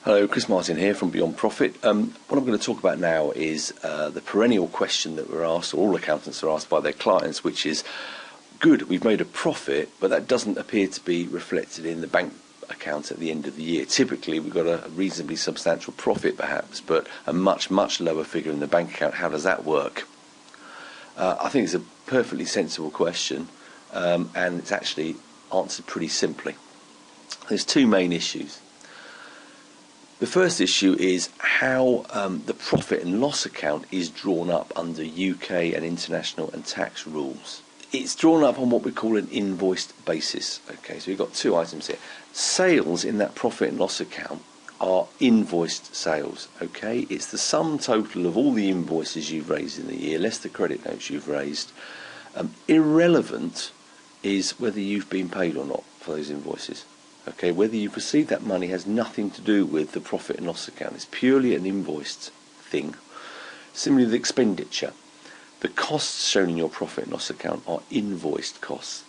Hello, Chris Martin here from Beyond Profit. What I'm going to talk about now is the perennial question that we're asked, or all accountants are asked by their clients, which is, good, we've made a profit, but that doesn't appear to be reflected in the bank account at the end of the year. Typically, we've got a reasonably substantial profit perhaps, but a much, much lower figure in the bank account. How does that work? I think it's a perfectly sensible question, and it's actually answered pretty simply. There's two main issues. The first issue is how the profit and loss account is drawn up under UK and international and tax rules. It's drawn up on what we call an invoiced basis. Okay, so we've got two items here. Sales in that profit and loss account are invoiced sales. Okay, it's the sum total of all the invoices you've raised in the year, less the credit notes you've raised. Irrelevant is whether you've been paid or not for those invoices. Okay, whether you've received that money has nothing to do with the profit and loss account. It's purely an invoiced thing. Similarly, the expenditure. The costs shown in your profit and loss account are invoiced costs.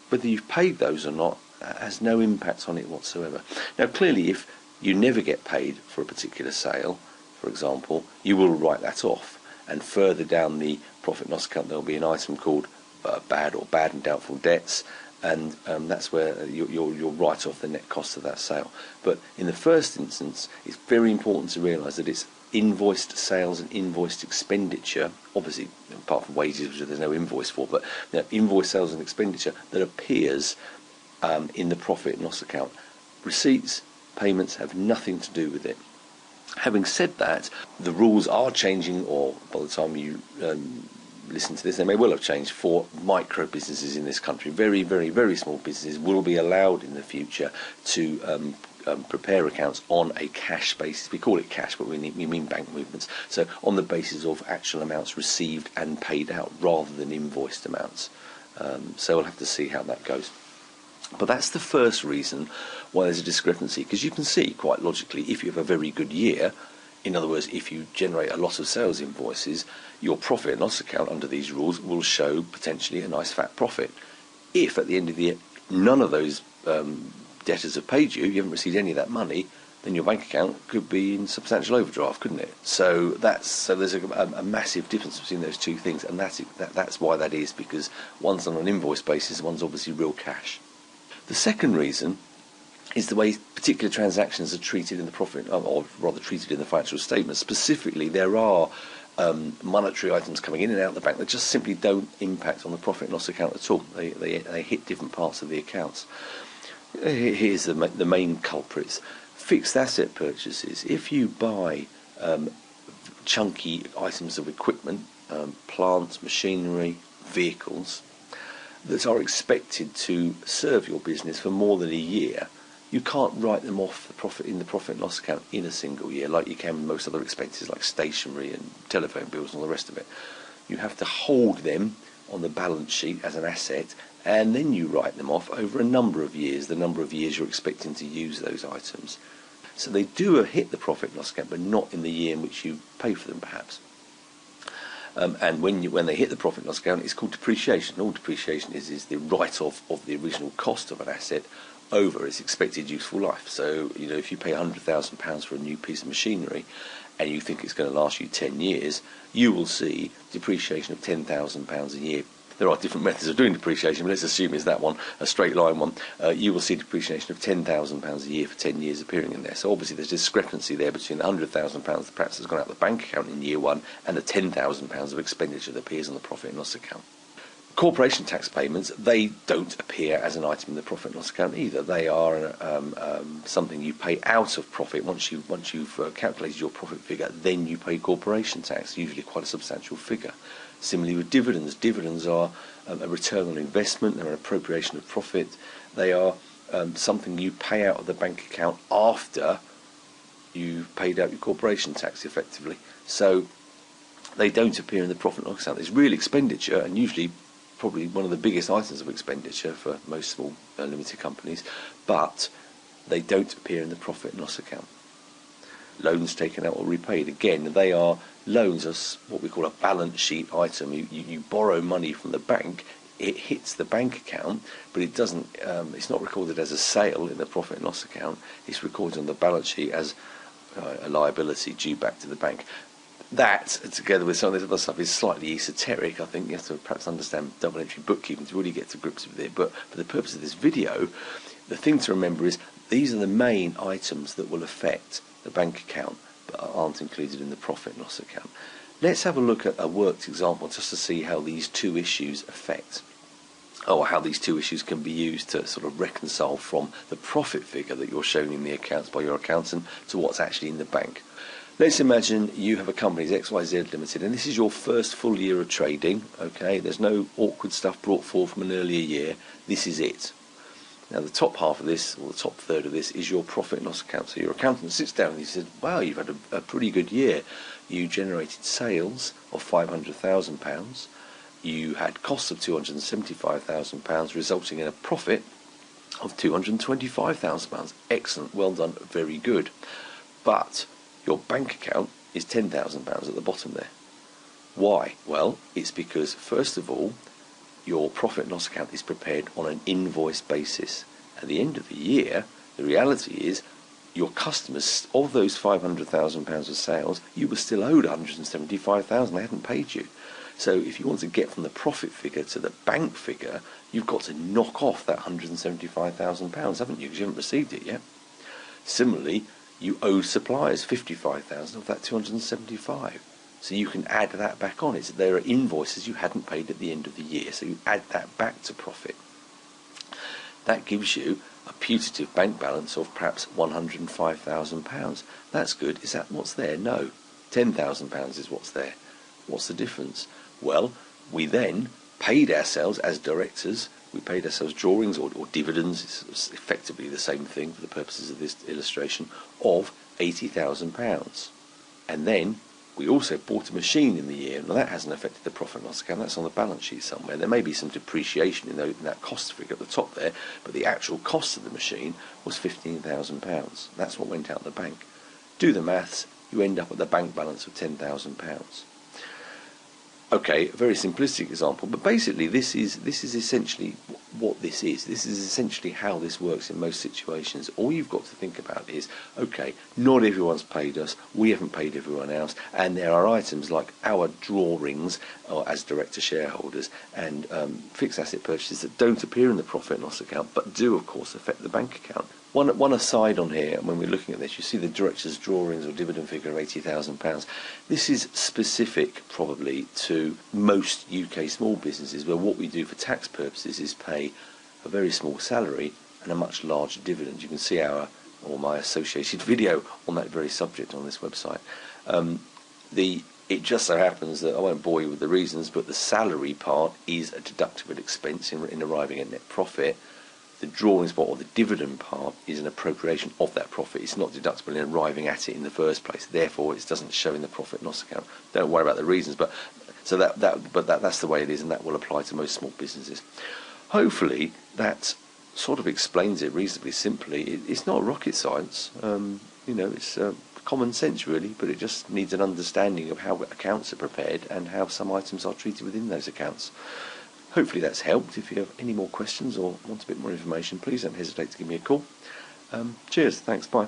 Whether you've paid those or not has no impact on it whatsoever. Now, clearly, if you never get paid for a particular sale, for example, you will write that off. And further down the profit and loss account, there will be an item called bad and doubtful debts. And that's where you'll write off the net cost of that sale. But in the first instance, it's very important to realise that it's invoiced sales and invoiced expenditure, obviously apart from wages, which there's no invoice for, but invoiced sales and expenditure that appears in the profit and loss account. Receipts, payments have nothing to do with it. Having said that, the rules are changing, or by the time you listen to this, they may well have changed for micro businesses in this country. Very, very, very small businesses will be allowed in the future to prepare accounts on a cash basis. We call it cash, but we mean bank movements. So on the basis of actual amounts received and paid out rather than invoiced amounts. So we'll have to see how that goes. But that's the first reason why there's a discrepancy, because you can see quite logically, if you have a very good year, in other words, if you generate a lot of sales invoices, your profit and loss account under these rules will show potentially a nice fat profit. If at the end of the year none of those debtors have paid you, you haven't received any of that money, then your bank account could be in substantial overdraft, couldn't it? So there's a massive difference between those two things, and that's why that is, because one's on an invoice basis, one's obviously real cash. The second reason is the way particular transactions are treated in the profit, or rather treated in the financial statement. Specifically, there are monetary items coming in and out of the bank that just simply don't impact on the profit and loss account at all. They hit different parts of the accounts. Here's the main culprits. Fixed asset purchases. If you buy chunky items of equipment, plant, machinery, vehicles, that are expected to serve your business for more than a year, you can't write them off in the profit and loss account in a single year like you can with most other expenses like stationery and telephone bills and all the rest of it. You have to hold them on the balance sheet as an asset, and then you write them off over a number of years, the number of years you're expecting to use those items. So they do hit the profit and loss account, but not in the year in which you pay for them, perhaps. And when they hit the profit and loss account, it's called depreciation. All depreciation is the write-off of the original cost of an asset over its expected useful life. So, if you pay £100,000 for a new piece of machinery and you think it's going to last you 10 years, you will see depreciation of £10,000 a year. There are different methods of doing depreciation, but let's assume it's that one, a straight line one. You will see depreciation of £10,000 a year for 10 years appearing in there. So obviously there's discrepancy there between the £100,000 that perhaps has gone out of the bank account in year one and the £10,000 of expenditure that appears on the profit and loss account. Corporation tax payments, they don't appear as an item in the profit and loss account either. They are something you pay out of profit. Once you've calculated your profit figure, then you pay corporation tax, usually quite a substantial figure. Similarly with dividends. Dividends are a return on investment, they're an appropriation of profit. They are something you pay out of the bank account after you've paid out your corporation tax, effectively. So they don't appear in the profit and loss account. It's real expenditure, and usually probably one of the biggest items of expenditure for most small limited companies, but they don't appear in the profit and loss account. Loans taken out or repaid, again, they are loans, as what we call a balance sheet item. You borrow money from the bank it hits the bank account, but it doesn't. It's not recorded as a sale in the profit and loss account. It's recorded on the balance sheet as a liability due back to the bank. That, together with some of this other stuff, is slightly esoteric. I think you have to perhaps understand double entry bookkeeping to really get to grips with it. But for the purpose of this video, the thing to remember is these are the main items that will affect the bank account but aren't included in the profit and loss account. Let's have a look at a worked example just to see how these two issues affect, or how these two issues can be used to sort of reconcile from the profit figure that you're shown in the accounts by your accountant to what's actually in the bank. Let's imagine you have a company, XYZ Limited, and this is your first full year of trading. Okay, there's no awkward stuff brought forward from an earlier year. This is it. Now the top half of this, or the top third of this, is your profit and loss account. So your accountant sits down and he says, wow, you've had a pretty good year. You generated sales of £500,000. You had costs of £275,000, resulting in a profit of £225,000. Excellent, well done, very good. But your bank account is £10,000 at the bottom there. Why? Well, it's because, first of all, your profit and loss account is prepared on an invoice basis. At the end of the year, the reality is your customers, of those £500,000 of sales, you were still owed £175,000. They hadn't paid you. So if you want to get from the profit figure to the bank figure, you've got to knock off that £175,000, haven't you? Because you haven't received it yet. Similarly, you owe suppliers £55,000 of that £275,000. So you can add that back on. There are invoices you hadn't paid at the end of the year, so you add that back to profit. That gives you a putative bank balance of perhaps £105,000. That's good. Is that what's there? No. £10,000 is what's there. What's the difference? Well, we then paid ourselves as directors. We paid ourselves drawings or dividends. It's effectively the same thing for the purposes of this illustration, of £80,000. And then we also bought a machine in the year. Now that hasn't affected the profit and loss account. That's on the balance sheet somewhere. There may be some depreciation in that cost figure at the top there, but the actual cost of the machine was £15,000. That's what went out the bank. Do the maths. You end up at the bank balance of £10,000. Okay, a very simplistic example, but basically this is essentially what this is. This is essentially how this works in most situations. All you've got to think about is, okay, not everyone's paid us, we haven't paid everyone else, and there are items like our drawings as director shareholders and fixed asset purchases that don't appear in the profit and loss account, but do of course affect the bank account. One aside on here, when we're looking at this, you see the director's drawings or dividend figure of £80,000. This is specific probably to most UK small businesses, where what we do for tax purposes is pay a very small salary and a much larger dividend. You can see my associated video on that very subject on this website. It just so happens that, I won't bore you with the reasons, but the salary part is a deductible expense in arriving at net profit. The drawings part, or the dividend part, is an appropriation of that profit. It's not deductible in arriving at it in the first place. Therefore, it doesn't show in the profit and loss account. Don't worry about the reasons, but that's the way it is, and that will apply to most small businesses. Hopefully, that sort of explains it reasonably simply. It's not rocket science. It's common sense really, but it just needs an understanding of how accounts are prepared and how some items are treated within those accounts. Hopefully that's helped. If you have any more questions or want a bit more information, please don't hesitate to give me a call. Cheers, thanks, bye.